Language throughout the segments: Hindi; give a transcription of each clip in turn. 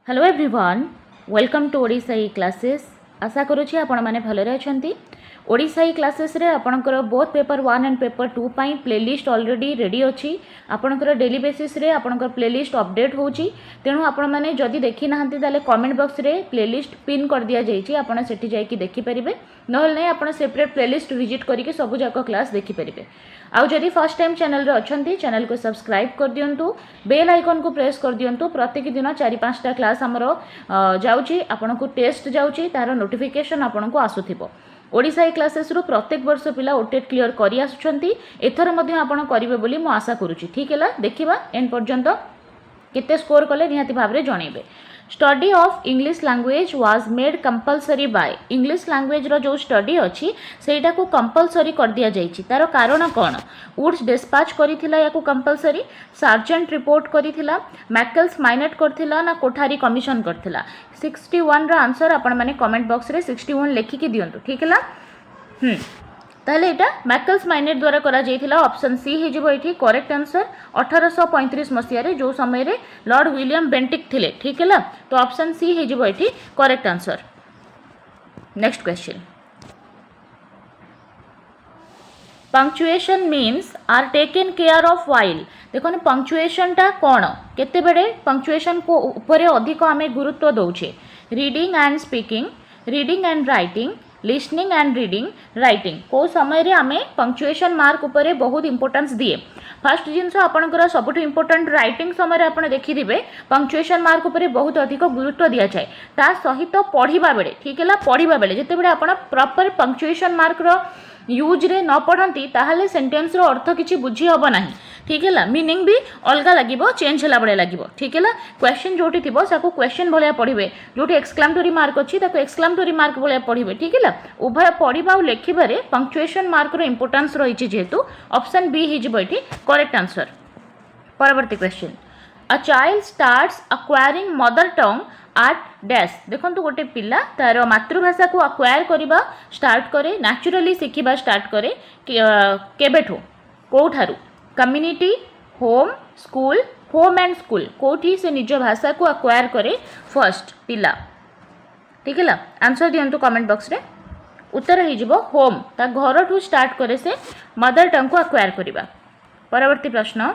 Hello everyone, welcome to Odisha e classes. आशा करुँची आपण मैंने भलरे अच्छा। ओडिशा ई क्लासेस रे आपणकर बोथ पेपर 1 एंड पेपर 2 पाई प्लेलिस्ट ऑलरेडी रेडी अच्छी। आपणकर डेली बेसिस रे आपणकर प्लेलिस्ट अपडेट होची। तेणु आपण मैंने जदि देखी नाहंती ताले कमेंट बॉक्स रे प्लेलिस्ट पिन कर दिया जाइए। आपण सेठी जाई कि देखि परिबे, नहल नै आपण सेपरेट प्लेलिस्ट विजिट करके सब जाक क्लास देखि परिबे। आउ जदि फर्स्ट टाइम चैनल रे अछंती चैनल को सब्सक्राइब कर दियंतु, बेल आइकन को प्रेस कर दियंतु। प्रत्येक दिन 4-5टा क्लास हमर जाउची, आपन को टेस्ट जाउची, तार नोटिफिकेशन आपन को आसुथिबो। ओडिशा ई क्लासेस रु प्रत्येक वर्ष पिला ओटेट क्लियर करि आसुछंती। एथर मध्ये आपन करिवे बोली मु आशा करूची। ठीक हैला, देखिबा एंड पर्यंत केते स्कोर कले निहाती भाबरे जणैबे। Study of English language was made compulsory by. English language रो जो स्टडी अच्छी सेटा को कंपलसरी कर दिया जाइछि। तार कारण कौन? वुड्स डिस्पैच करिथिला याकू कंपलसरी, सार्जेंट रिपोर्ट करिथिला, मैकेल्स माइनेट करथिला ना कोठारी कमिशन करथिला। 61 रा आंसर आपण माने कमेंट बॉक्स रे 61 लेखि कि दियंतु। ठीक हैला, ताहले एटा मैकेल्स माइनेट द्वारा करा जाइथिला। ऑप्शन सी हे जिवो एठी करेक्ट आंसर। 1835 मसिया रे जो समय रे लॉर्ड विलियम बेंटिक थिले। ठीक हैला, तो ऑप्शन सी हे जिवो एठी correct answer. Next question, punctuation means are taken care of while. देखो पंक्चुएशन टा कौन, केते बेडे पंक्चुएशन को ऊपर अधिक आमे गुरुत्व दउछे। Reading and speaking, reading and writing, listening and reading, writing को समय रे आमे पंक्चुएशन मार्क उपरे बहुत इंपोर्टेंस दिए। फर्स्ट जिनस आपनकर सबुठ इंपोर्टेंट राइटिंग समय रे आपण देखिदिबे पंक्चुएशन मार्क उपरे बहुत अधिक गुरुत्व दिया जाए। ता सहित पढ़िबा बेले, ठीक हैला, पढ़िबा बेले जेते बेले आपण प्रॉपर पंक्चुएशन मार्क रो यूज रे न पढ़ती ताहले सेंटेंस रो अर्थ किछि बुझी हबो नाही। ठीक हैला, मीनिंग भी अलगा लागिबो, चेंज होला बडे लागिबो। ठीक हैला, क्वेश्चन जोटी थिबो साको क्वेश्चन भलिया पढ़िबे, जोटी एक्सक्लेमेटरी मार्क अछि ताको एक्सक्लेमेटरी मार्क भलिया पढ़िबे। ठीक हैला, उभय पढ़िबा और लेखिबारे पंक्चुएशन मार्क रो इंपोर्टेंस रहिछि जेहेतु ऑप्शन बी हि जिवो एठी करेक्ट आंसर। परवर्ती question, a child starts acquiring mother tongue at dash. देखो गोटे पिला तार मातृभाषा को अक्वायर करवा स्टार्ट करे, नेचुरली शिखिबा स्टार्ट करे केबेठो, कोठारु? Community, home, school, home and school, कोठी से निज भाषा को अक्वायर करे फर्स्ट पिला? ठीक है, आंसर दियंतु कमेंट बॉक्स रे। उत्तर हो जिवो होम, ता घर ठू स्टार्ट करे से मदर टंग को अक्वायर करवा। परवर्ती प्रश्न,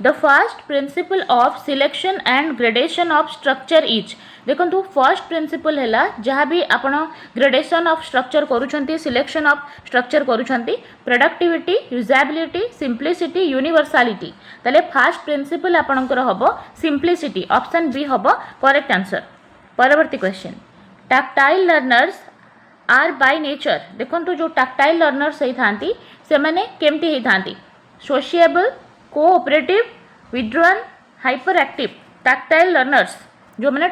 the first principle of selection and gradation of structure is. देखो फर्स्ट प्रिंसिपल है जहाँ भी आपण ग्रेडेशन ऑफ स्ट्रक्चर करूछंती, सिलेक्शन ऑफ स्ट्रक्चर करूछंती, प्रोडक्टिविटी, यूजेबिलिटी, सिंप्लिसिटी, यूनिवर्सालिटी। ताले फर्स्ट प्रिंसिपल आपणकर हबो सिंप्लिसिटी, ऑप्शन बी हबो करेक्ट आंसर। परवर्ती question, tactile learners are by nature. देखो जो टैक्टाइल लर्नर्स होइथांती से माने केमती होइथांती? Sociable, cooperative, withdrawn, hyperactive. Tactile learners जो मैंने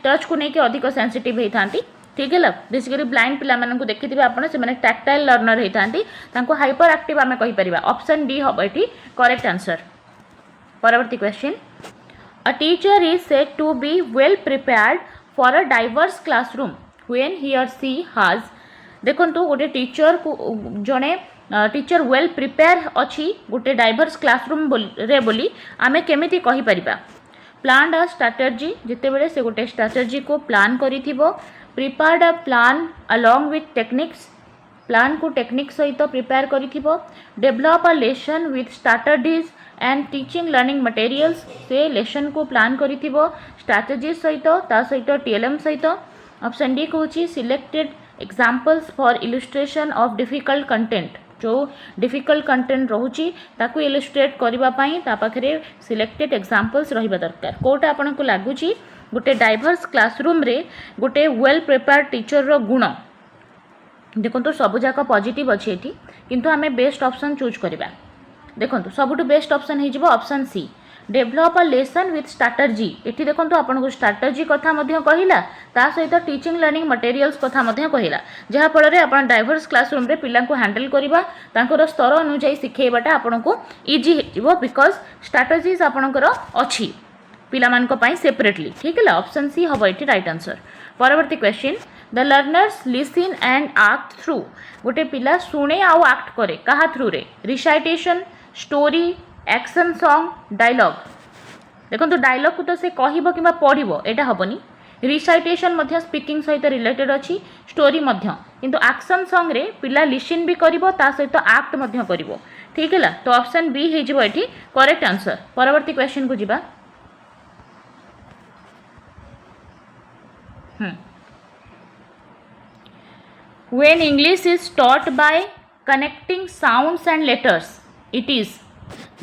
टच को लेकिन अधिक सेंसिटिव होती। ठीक है, बेसिकली ब्लाइंड पिला मानक देखिए आपने से टैक्टाइल लर्नर होती, हाइपर एक्टिव आम कहीपर। ऑप्शन डी हम ये करेक्ट आंसर। परवर्ती question, a teacher is said to be well prepared for a diverse classroom when he or she has. देखो गोटे टीचर को जड़े टीचर वेल प्रिपेयर अच्छी गोटे डाइवर्स क्लासरूम रे बोली आमे केमिति कहि परिबा? प्लान्ड अ स्ट्रैटेजी, जिते बेले से गोटे स्ट्रैटेजी को प्लान करिथिबो। Prepared a plan along with techniques, plan को टेक्निक सहित प्रिपेयर करिथिबो। Develop a lesson with strategies and teaching learning materials, से लेसन को प्लान करिथिबो स्ट्रैटेजी सहित, ता सहित टीएलएम सहित। ऑप्शन डी कहूची selected examples for illustration of difficult content, जो डिफिकल्ट कंटेंट रोची ताकू इलस्ट्रेट करबा पई ता पाखरे सिलेक्टेड एग्जांपल्स रहिबा दरकार। कोटा आपन को लागुची गोटे डाइवर्स क्लासरूम रे गोटे वेल प्रिपेयर्ड टीचर रो गुण? देखो तो सब जाक पॉजिटिव अच्छी एठी, किंतु आमे बेस्ट ऑप्शन चूज करबा। देखो सबुठ बेस्ट ऑप्शन हे जिवो option C, develop a lesson with strategy. एठी देखो आपन को स्ट्रैटेजी कथा मध्य कहिला, ता सहित टीचिंग लर्निंग मटेरियल्स कथा मध्य कहिला, जहा फल रे आपन डाइवर्स क्लासरूम रे पिला को हैंडल करबा, तांकर स्तर अनुसार सिखेबाटा आपन को इजी हेजिवो, बिकॉज स्ट्रैटेजीज आपनकर अछि पिला मान को पई सेपरेटली। ठीक है, ऑप्शन सी हबो एठी राइट आंसर। परवर्ती question, the learners listen and act through. गोटे पिला शुणे आउ एक्ट करे कहा थ्रू रे? Recitation, story, action song, dialogue. देखो डायलॉग को तो से कहब कि पढ़ो एटा हेनी रिसाइटेशन मध्य स्पीकिंग सहित रिलेटेड अच्छी स्टोरी मध्य किंतु एक्शन सॉन्ग रे पिला लिसन भी करिवो ता सहित एक्ट मध्य करिवो ठीक है तो ऑप्शन बी हे जिवो एठी करेक्ट आंसर। परवर्ती क्वेश्चन को जिबा When English is taught by connecting sounds and letters, it is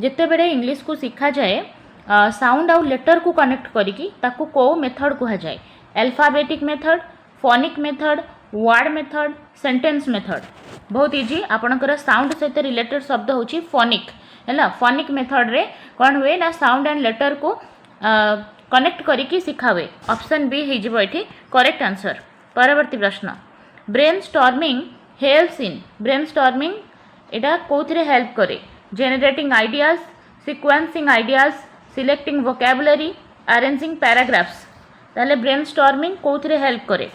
जिते बेले इंग्लिश को सीखा जाए साउंड आउ लेटर को कनेक्ट करिकी ताकू को मेथड कहा जाए alphabetic method phonic method word method sentence method बहुत इजी आपणकर साउंड सहित रिलेटेड शब्द होची फोनिक है फोनिक मेथड रे कौन हुए ना साउंड एंड लेटर को कनेक्ट करिकी सिखा हुए ऑप्शन बी हे जिवो एठी करेक्ट आंसर। परवर्ती प्रश्न brain storming helps in brain storming Etah कोथरे help करे generating ideas sequencing ideas selecting vocabulary arranging paragraphs ताले ब्रेन स्टॉर्मिंग कोथरे हेल्प करे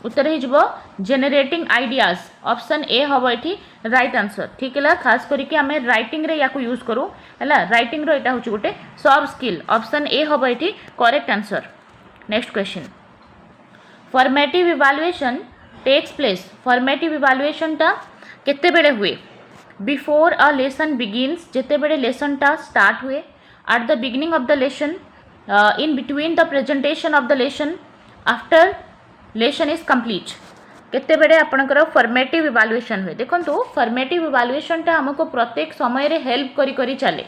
उत्तर ही जब जनरेटिंग आइडियाज ऑप्शन ए हम ये राइट आंसर ठीक है खास करके आम राइटिंग रे या यूज करूँ है राइटिंग रो यहाँ हूँ गोटे सब स्किल ऑप्शन ए हम ये correct answer. Next question formative evaluation takes place formative evaluation टा केते बेले हुए बिफोर अ लेसन बिगिन्स जेते बेले लेसन टा स्टार्ट हुए at the beginning of the lesson in between the presentation of the lesson after lesson is complete केते बेले आपणकर फॉर्मेटिव इवैल्यूएशन हुए देखो फॉर्मेटिव इवैल्यूएशन टा हमको प्रत्येक समय रे हेल्प करी करी चले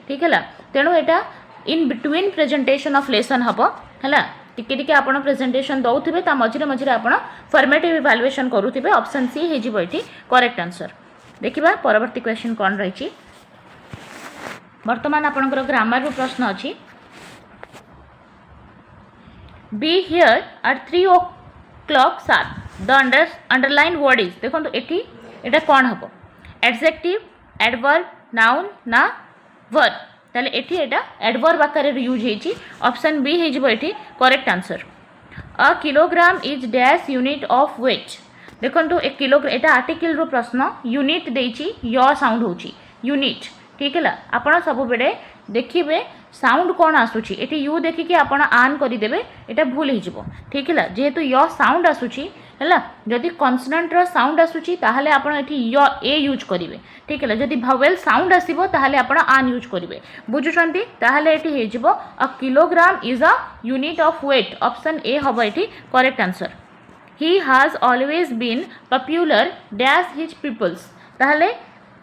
ठीक है तेणु एटा in between presentation of lesson हम है टिके टिके आपण प्रेजेंटेशन दौथिबे ता मझिरे मझिरे आपण फॉर्मेटिव इवैल्यूएशन करूथिबे ऑप्शन सी हे जिवो एठी करेक्ट आंसर। देखिबा परवर्ती क्वेश्चन कोन रहिछि वर्तमान आपणकर ग्रामर रो प्रश्न अछि be here eight 3 o'clock sharp the underline word is देखो एठी एटा कोन हबो एडजेक्टिव एडवर्ब नाउन ना वर्ब ताले एठी एटा एडवर्ब आकार यूज हेची ऑप्शन बी हे जिवो एठी correct answer. A kilogram is dash unit of weight देखो एक किलोग्राम एटा आर्टिकल रो प्रश्न यूनिट देची य साउंड होची यूनिट ठीक है आपण सब बेले देखिए साउंड कौन आसूची एटी यू देखिकी आपण आन करदेवे एटा भूल हो ठीक है जेहेतु य साउंड आसूची है जदि कन्सोनेंट रो साउंड आसूची ताहले आपण एटी य ए यूज करिवे ठीक है जदि भावेल साउंड आसीबो ताहले आपण आन यूज करिवे बुझुचंती ताहले एटी हे जिवो a kilogram is a unit of weight option A हबो एटी correct answer. He has always been popular dash his peoples ताहले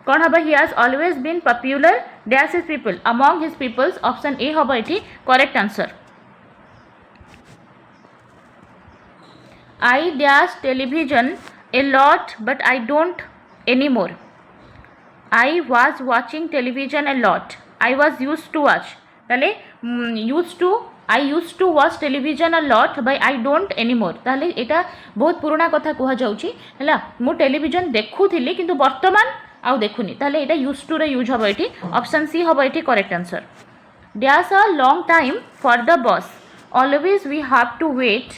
कौन हम he has always been popular dash his people among his peoples option A हम ये correct answer. I dash television a lot but I don't any more I was watching television a lot I was use to watch ताले use to I use to watch television a lot by I don't any more ताले एटा बहुत पुराना कथा कह जाउची हैला मु टेलीविजन देखुथिली किंतु वर्तमान आउ देखुनी ताले एटा यूज टू रे यूज हबो एठी ऑप्शन सी हबो एठी correct answer. Dash a long time for the bus always we have to wait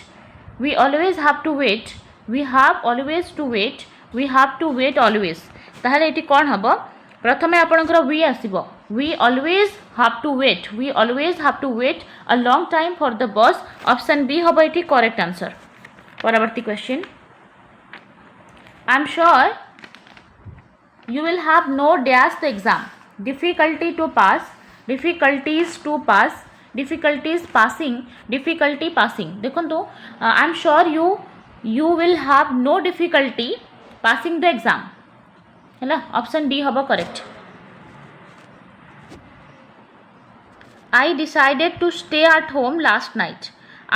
we always have to wait we have always to wait we have to wait always ताहले एठी कोन हबो प्रथमे आपणकर वी आसीबो we always have to wait we always have to wait a long time for the bus option B हबो एठी करेक्ट आंसर। परवर्ती question I am sure you will have no dash the exam difficulty to pass difficulties to pass difficulties passing difficulty passing देखो तो आई am sure you will have no difficulty passing the exam है ऑप्शन डी हम correct. I decided to stay at home last night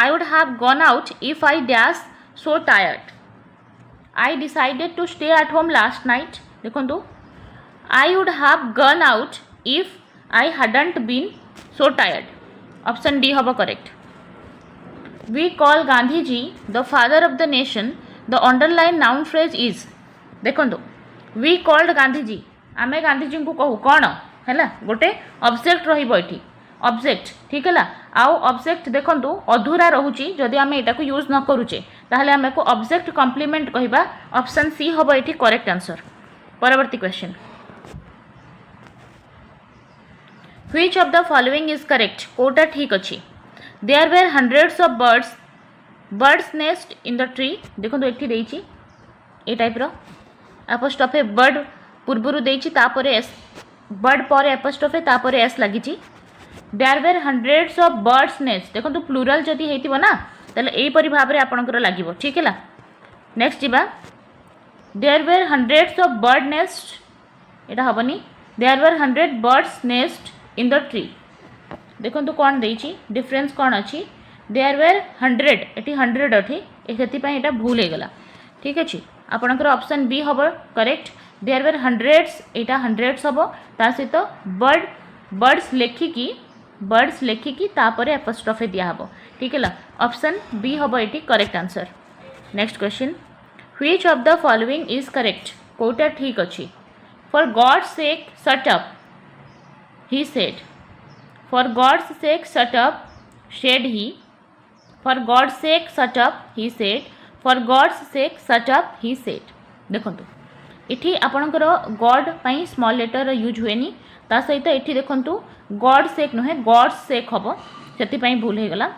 I would have gone out if I dash so tired I decided to stay at home last night देखो I would have gone out if I hadn't been so tired option D हम correct. We call Gandhi ji the father of the nation the underline noun phrase is देखो वी कॉल्ड गांधी जी आमे गांधी जी को कहू कौन है गोटे ऑब्जेक्ट रही ऑब्जेक्ट ठीक है आउ ऑब्जेक्ट देखो अधूरा रोचे जदि आम यहाँ यूज न करुचे ताहले आम को ऑब्जेक्ट कॉम्प्लीमेंट कहवा ऑप्शन सी हम ये करेक्ट आंसर। परवर्ती question Which of the following is correct? कोटा ठीक अच्छी. There were hundreds of birds nest in the tree. देखो तो एठी देइची ए टाइप रो एपोस्ट्रोफे बर्ड पूर्वरु देइची तापरे एस बर्ड पर एपोस्ट्रोफे तापरे S लागिची. There were hundreds of birds nest. देखो तो प्लूरल जदि हेतिबो ना तले एई परि भाबरे आपनकर लागिवो. ठीक हैला. नेक्स्ट जिबा. There were hundreds of bird nest. Etah हबनी. There were 100 birds nest in the tree. देखो तो कौन देइची डिफरेंस कौन अच्छी. There were 100 एटी 100 अठी एथि पय एटा भूल हे गला. ठीक अछि. आपनकर ऑप्शन बी हबो correct. There were hundreds Etah hundreds हबो ता सहित बर्ड्स लेखिकी तापर एपोस्ट्रोफे दिया हबो. ठीक है. ऑप्शन बी हबो एटी correct answer. Next question. Which of the following is correct? कोटा ठीक अछि. For God's sake shut up he said. For God's sake shut up said he. For God's sake shut up he said. For God's sake shut up he said. देखंतु इठी आपणकर गॉड पई स्मॉल लेटर यूज हुएनी ता सहित एठी देखंतु गॉड सेक नुहे गॉड्स सेक हबो सेति पई भूल हे गला.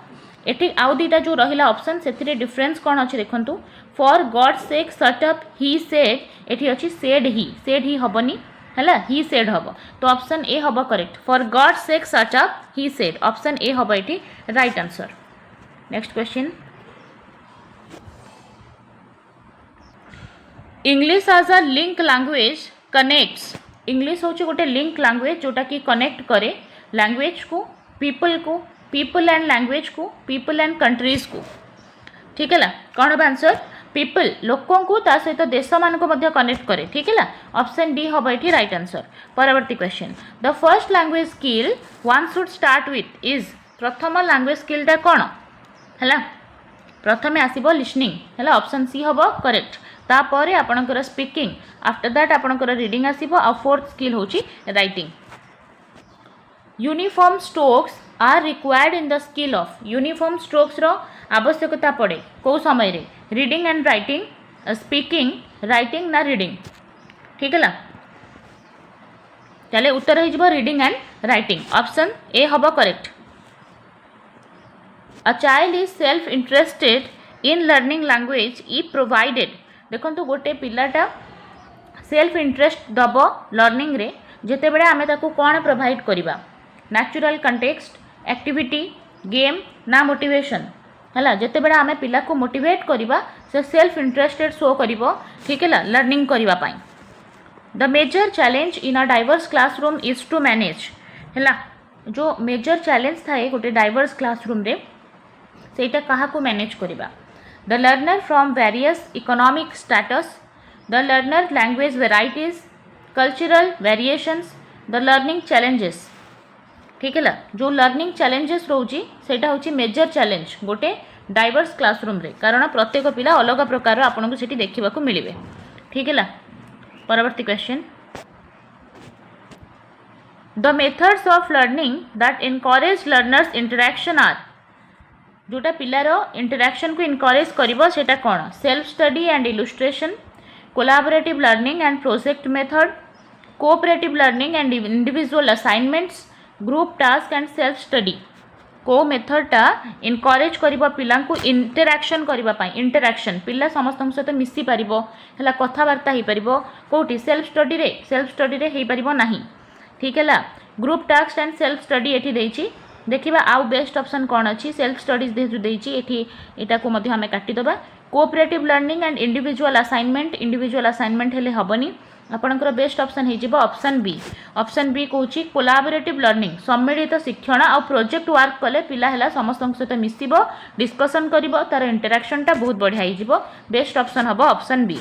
एठी आउ दीटा जो रहिला ऑप्शन सेथिरे डिफरेंस कोन अछि देखंतु. For God sake shut up he said एठी अछि सेड ही हबनी हला ही सेड हबो. तो ऑप्शन ए हबो correct. For God sake shut up he said option A हबो एठी right answer. Next question. English as a link language connects. English हूँ गोटे लिंक लैंग्वेज जोटा कि कनेक्ट करे लैंग्वेज को पीपल एंड लैंग्वेज को पीपल एंड कंट्रीज को. ठीक है. कौन हम आंसर? पीपल लोकों को ता सहित देश मान को मध्य कनेक्ट करे. ठीक है. ऑप्शन डी हम ये राइट आंसर. परवर्ती question. The first language skill one should start with is. प्रथम लैंग्वेज स्किलटा कौन है? प्रथमे आसीबो लिसनिंग है. ऑप्शन सी हम करेक्ट. तापर आपणकर स्पीकिंग आफ्टर दैट आपणकर रीडिंग आसीबो. आ फोर्थ स्किल होची writing. Uniform strokes are required in the skill of. Uniform strokes रो आवश्यकता पड़े को समय रे? Reading and writing, speaking, writing ना रीडिंग. ठीक है. चले उत्तर हो जिवो reading and writing. Option A हबो correct. A child is self interested in learning language if provided. देखो गोटे पिलाटा सेल्फ इंटरेस्ट दब लर्निंग रे जेते बेले आमे ताकू कोन प्रोवाइड करिबा. नेचुरल कंटेक्स्ट, एक्टिविटी, गेम ना मोटिवेशन है. जेते बेले आमे पिला को मोटिवेट करिबा से सेल्फ इंटरेस्टेड शो करिवो. ठीक है. लर्निंग करिबा पई. The major challenge in a diverse classroom is to manage है. जो मेजर चैलेंज थाए गोटे डाइवर्स क्लासरूम रे सेटा कहा को मैनेज करिबा. The learner from various economic status, the learner language varieties, cultural variations, the learning challenges. ठीक है. जो लर्निंग चैलेंजेस रोची सेटा होची मेजर चैलेंज गोटे डाइवर्स क्लासरूम रे कारण प्रत्येक पिला अलग प्रकार आपन को सेठी देखिबा को मिलिबे. ठीक है. परवर्ती question. The methods of learning that encourage learners interaction are. जोटा पिलार इंटरैक्शन को इनकरेज करिवो सेटा कोन? Self study and illustration, collaborative learning and project method, cooperative learning and individual assignments, group task and self study. को मेथडटा इनकरेज करिवो पिला को इंटरैक्शन करिवा पई. इंटरैक्शन पिला समस्त सहित मिसी पारिबो हला कथावार्ता ही पारिबो. कोठी सेल्फ स्टडी रे हे पारिबो नाही. ठीक है. Group task and self study एठी देइची. देखिबा आउ बेस्ट ऑप्शन कौन अच्छी. सेल्फ स्टडीज देइची एठी एटा को मध्य हमें काटी दबा. Cooperative learning and individual assignment हेले हबनी. आपनकर बेस्ट ऑप्शन हे जिवो ऑप्शन बी. ऑप्शन बी कहूची कोलैबोरेटिव लर्निंग सम्मिलित शिक्षण आ प्रोजेक्ट वर्क कले पिला हेला समस्त सहित मिसिबो डिस्कशन करिवो तार इंटरैक्शनटा बहुत बढ़िया हे जिवो. बेस्ट ऑप्शन हबो option B.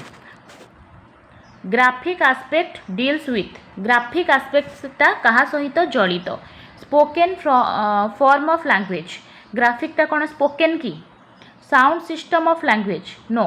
Graphic aspect deals with. Graphic एस्पेक्टटा कहा सहित जड़ित. Spoken form of language. ग्राफिकटा कौन स्पोकन की? Sound system of language no.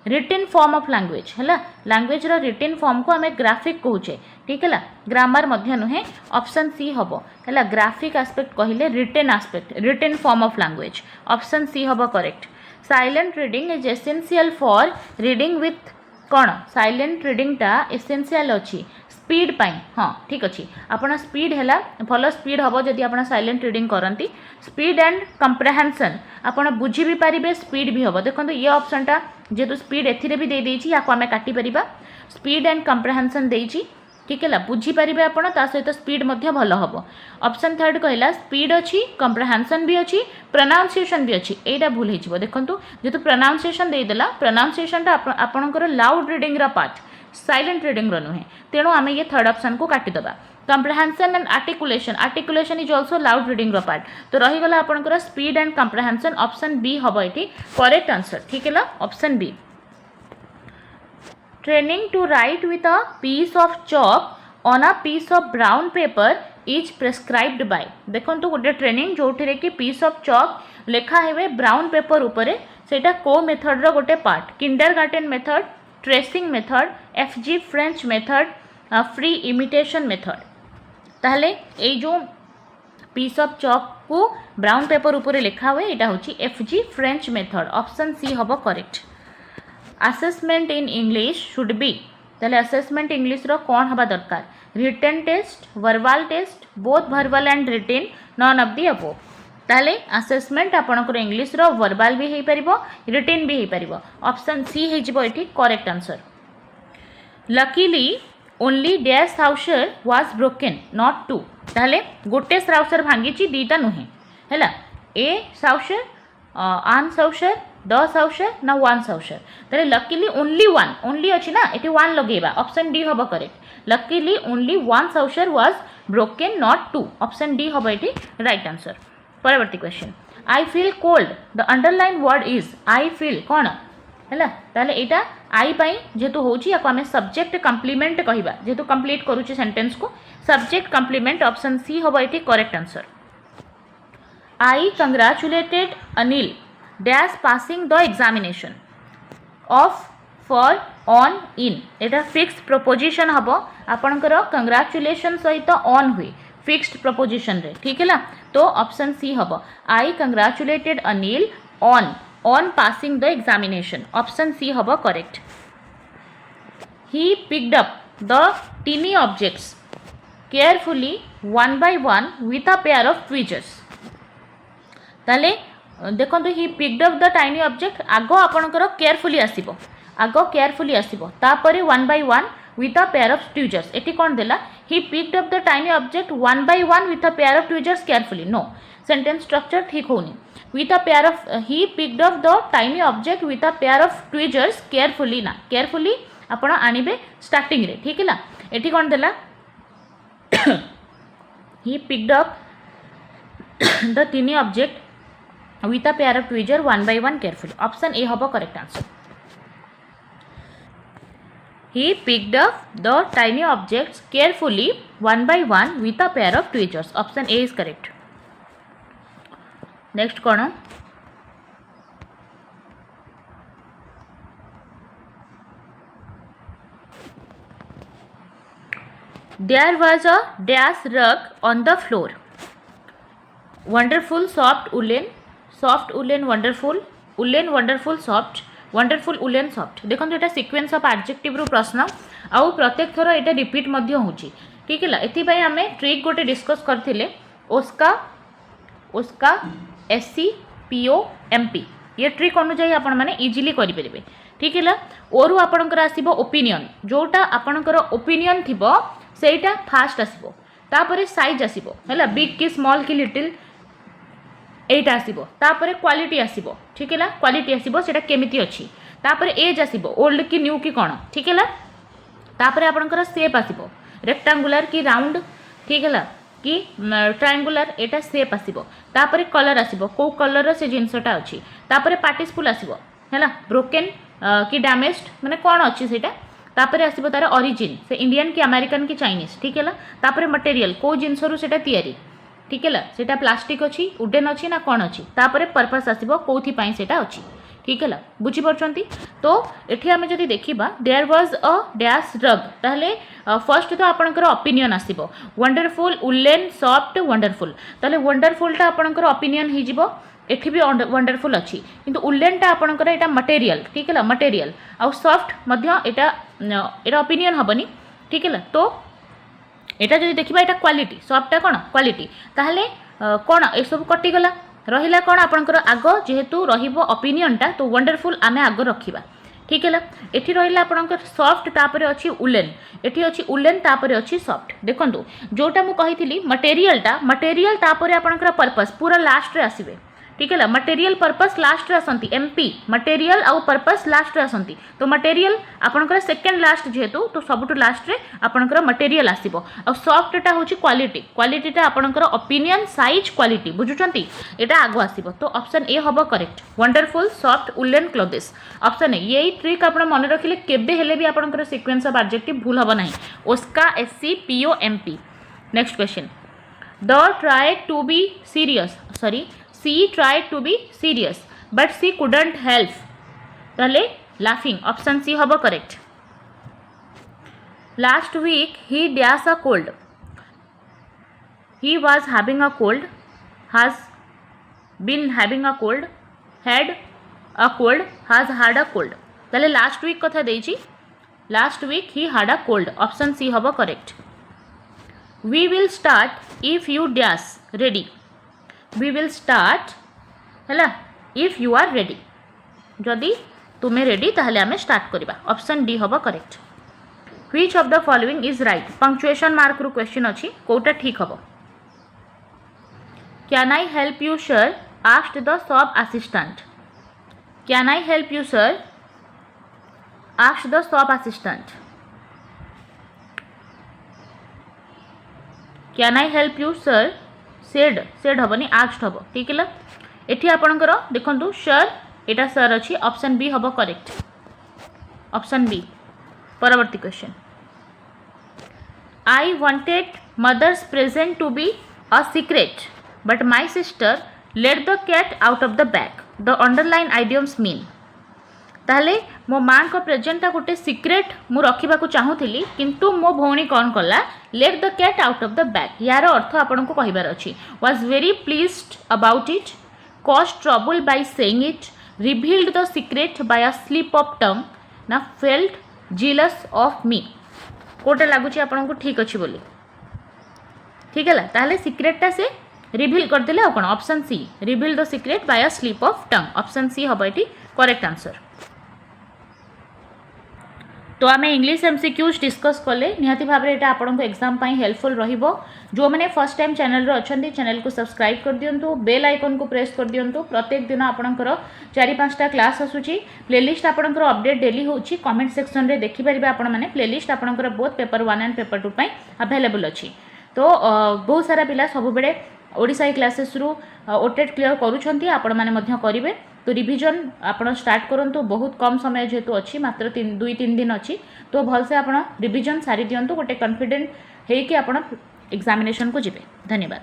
Written form of language है. लैंग्वेज रो रिटिन फॉर्म को हमें ग्राफिक कहूचे. ठीक है. ग्रामर मध्य नुहे. ऑप्शन सी हबो है. ग्राफिक एस्पेक्ट कहले written aspect written form of language. Option C हबो correct. Silent reading is essential for reading with कौन? साइलेंट रीडिंगटा एसेंशियल अच्छी स्पीड पाई हाँ ठीक अच्छे आपण स्पीड है भल स्पीड हम जदि आप साइलेंट रीडिंग करती स्पीड एंड कंप्रेहेंशन आपण बुझी भी पारे स्पीड भी हम देखो ये ऑप्शनटा जेहेतु स्पीड एथिरे भी दे देछि या आमे काटी परिबा स्पीड एंड कंप्रेहेंशन देछि ठीक है बुझीपारे आप सहित स्पीड भल हम ऑप्शन थर्ड कहला स्पीड अच्छी कंप्रेहेंशन भी अच्छी प्रोनाउंसिएशन भी अच्छी एटा भूल हो देखो जेहेतु प्रोनाउंसिएशन देदेला प्रोनाउंसिएशन आपणकर loud reading part silent reading नुहे तेणु आम ये थर्ड ऑप्शन को काटिदेबा comprehension and articulation is also loud reading part तो रहीगला आपणकर speed and comprehension option B हम ये करेक्ट आंसर ठीक है option B Training to write with a piece of chalk on a piece of brown paper is prescribed by देखो गोटे ट्रेनिंग जो कि पीस ऑफ चॉक लेखा है ब्राउन पेपर उपरे सेटा को मेथड रो गोटे part kindergarten method tracing method F G French method free imitation method ताहले ए जो पीस ऑफ चॉक को ब्राउन पेपर उपरे लेखा हुए यहाँ हूँ F G French method option C हम correct assessment in English should be ताले असेसमेंट इंग्लिश रो कौन हवा दरकार written test verbal test both verbal and written none of the above ताले असेसमेंट आपनकर इंग्लिश रो वर्बाल भी हेई परिबो रिटन भी हेई परिबो ऑप्शन सी हेई जिवो एठी correct answer luckily only dash trouser was broken not two ताले गोटे श्राउसर भांगी दीटा नुहे हैला ए साउसर आन साउसर द साउसर ना वन साउसर ताले लकीली ओनली वन ओनली अच्छी ना ये वन लगेगा ऑप्शन डी हम correct luckily only one saucer was broken not two option D हम ये राइट आंसर परवर्ती question I feel cold the underline word is I feel कौन है ताले एटा आई पाई जेतु होची या आमे सब्जेक्ट कंप्लीमेंट कहिबा जेतु कंप्लीट करूची सेंटेंस को सब्जेक्ट कंप्लीमेंट ऑप्शन सी हम ये correct answer I congratulated Anil dash passing the examination of for on in Etah fixed proposition हम आपणकर कंग्रेचुलेशन सहित ऑन हुए फिक्स्ड प्रोपोजिशन रे ठीक है ना तो ऑप्शन सी हम I congratulated Anil on passing the examination option C हम correct he picked up the tiny objects carefully one by one with a pair of tweezers ताले देखो he picked up the tiny object आगो आपणकर केयरफुली आसीबो आगो केयरफुली आसीबो तापरे one by one with a pair of tweezers एटी कोन देला he picked up the tiny object one by one with a pair of tweezers carefully no sentence structure ठीक होनी with a pair of he picked up the tiny object with a pair of tweezers carefully ना केयरफुली आपण आनिबे स्टार्टिंग रे ठीक है ना एटी कोन देला he picked up the tiny object with a pair of tweezer one by one carefully option A hobo correct answer he picked up the tiny objects carefully one by one with a pair of tweezers option A is correct next kono there was a dash rug on the floor wonderful soft woolen wonderful soft wonderful woolen soft देखो ये सीक्वेंस ऑफ एडजेक्टिव रू प्रश्न आउ प्रत्येक थर ये रिपीट होची ठीक है एथि आम ट्रिक गोटे डिस्कस करथिले उसका SCPOMP ये ट्रिक अनुसार आपण माने इजीली करि परिबे ठीक है ओरु आपणकर आसीबो ओपिनियन जोटा आपणकर ओपिनियन थिबो सेटा फास्ट आसीबो तापरे साइज आसीबो हैला बिग की स्मॉल की लिटिल एटा आसीबो तापरे क्वालिटी आसीबो ठीक है क्वालिटी आसीबो सेटा केमिति अछि तापरे एज आसीबो ओल्ड की न्यू की कोन ठीक है तापरे आपणकर शेप आसीबो रेक्टेंगुलर की राउंड ठीक है कि ट्रायंगुलर एटा शेप आसीबो तापरे कलर आसीबो को कलर से जिंसटा अछि तापरे पार्टिसिपल आसीबो हैला ब्रोकन की डैमेज्ड माने कोन अछि सेटा तापरे आसीबो तार ओरिजिन से इंडियन की अमेरिकन की चाइनीज ठीक है तापरे मटेरियल को जिनसरु सेटा तयारी ठीक है सेटा प्लास्टिक अच्छी वुडेन अच्छी ना कौन अच्छी तापरे पर्पस आसीबो कोथि पई सेटा अच्छी ठीक है बुझी परछंती तो एठी आमे जदी देखिबा देयर वाज अ डैश रग ताहले फर्स्ट तो आपनकर opinion आसीबो wonderful woollen soft wonderful ताहले वंडरफुल टा आपनकर ओपिनियन हि जिवो एठी भी वंडरफुल अच्छी किंतु वुलेन टा आपनकर एटा मटेरियल ठीक है मटेरियल आ सॉफ्ट मध्य एटा ओपिनियन हबनी ठीक है तो यहाँ जब देखा यहाँ क्वालिटी सफ्टा कौन क्वालिटी ताहले कौन ये सब कटिगला रहा कौन आपंकर आग जेहेतु रओपिनियनटा तो वंडरफुल आम आग रखा ठीक है एठी रहा आपंकर सफ्ट तापर अच्छी उलेन एठी अच्छी उलेन तापर अच्छी सफ्ट देखो जोटा मुझे मटेरियलटा मटेरियल तापर आपंकर पर्पस पूरा लास्ट रे आसीबे ठीक है मटेरियल पर्पस लास्ट रे आसंती एमपी मटेरियल आउ पर्पस लास्ट रे आसंती तो मटेरियल आपनकर सेकंड लास्ट जेहेतु तो सबुठ लास्ट रे आपनकर मटेरियल आसीबो आ सॉफ्टटा होची क्वालिटी क्वालिटीटा आपनकर ओपिनियन साइज क्वालिटी बुझुचंती एटा आगो आसीबो तो ऑप्शन ए हबो correct wonderful soft woollen clothes option A यही ट्रिक आपण मन रखिले केबे हेले भी आपनकर सीक्वेंस ऑफ एडजेक्टिव भूल हबो नाही ओस्का SC PO MP next question the try to be serious sorry she tried to be serious but she couldn't help ताले laughing option C होबो correct last week he dash a cold he was having a cold has been having a cold had a cold has had a cold ताले last week कथा देछि last week he had a cold option C होबो correct we will start if you dash ready we will start है if you are ready जदि तुम्हें रेडी ताहले आमे स्टार्ट करिबा ऑप्शन डी होबो correct which of the following is right punctuation mark रु क्वेश्चन अछि कोटा ठीक होबो can I help you sir asked the shop assistant can I help you sir asked the shop assistant can I help you sir said said हेनी आस्क्ड हम ठीक है ये आपणकर देखु सर एटा सर अच्छी ऑप्शन बी हम करेक्ट ऑप्शन बी परवर्ती question I wanted mother's present to be a secret but my sister let the cat out of the bag the underline idioms mean ताहले मो माँ को प्रेजेंटा गोटे सीक्रेट मु रखा चाहूली किंतु मो भौणी कौन कला let the cat out of the bag यार अर्थ आपन को कहिबार अछि was very pleased about it cause trouble by saying it revealed the secret by a slip of tongue ना फेल्ट जीलस ऑफ मी कोटा लागुची आपन को ठीक अछि बोली ठीक है ताहले सीक्रेटटा से रिवील कर देले आ कोन option C reveal the secret by a slip of tongue option C हबो एटी करेक्ट आंसर तो आम इंग्लिश एमसीक्यूज डिस्कस कले निहाती भाव में यहाँ आपको एग्जाम हेल्पफुल रहिबो जो मैंने फर्स्ट टाइम चैनल अच्छा चैनल को सब्सक्राइब कर दिंतु बेल आइकन को प्रेस कर दिंतु प्रत्येक दिन आपंकर 4-5टा क्लास आसूची प्लेलिस्ट आपंकर अपडेट डेली होची कमेंट सेक्शन में देखिपारे आपण मैंने प्लेलिस्ट आपंकर both paper 1 and paper 2 available अच्छी तो बहुत सारा पिला सब बेले ओडिशा क्लासेस रु ओटेट क्लियर करूछंती आपण माने करेंगे तो रिविजन आपण स्टार्ट करंतु बहुत कम समय जेहेतु अच्छी मात्र 2-3 दिन अच्छी तो भलसे आपण रिविजन सारी दिंतु गोटे कॉन्फिडेंट है कि आपण एग्जामिनेशन को जिबे धन्यवाद।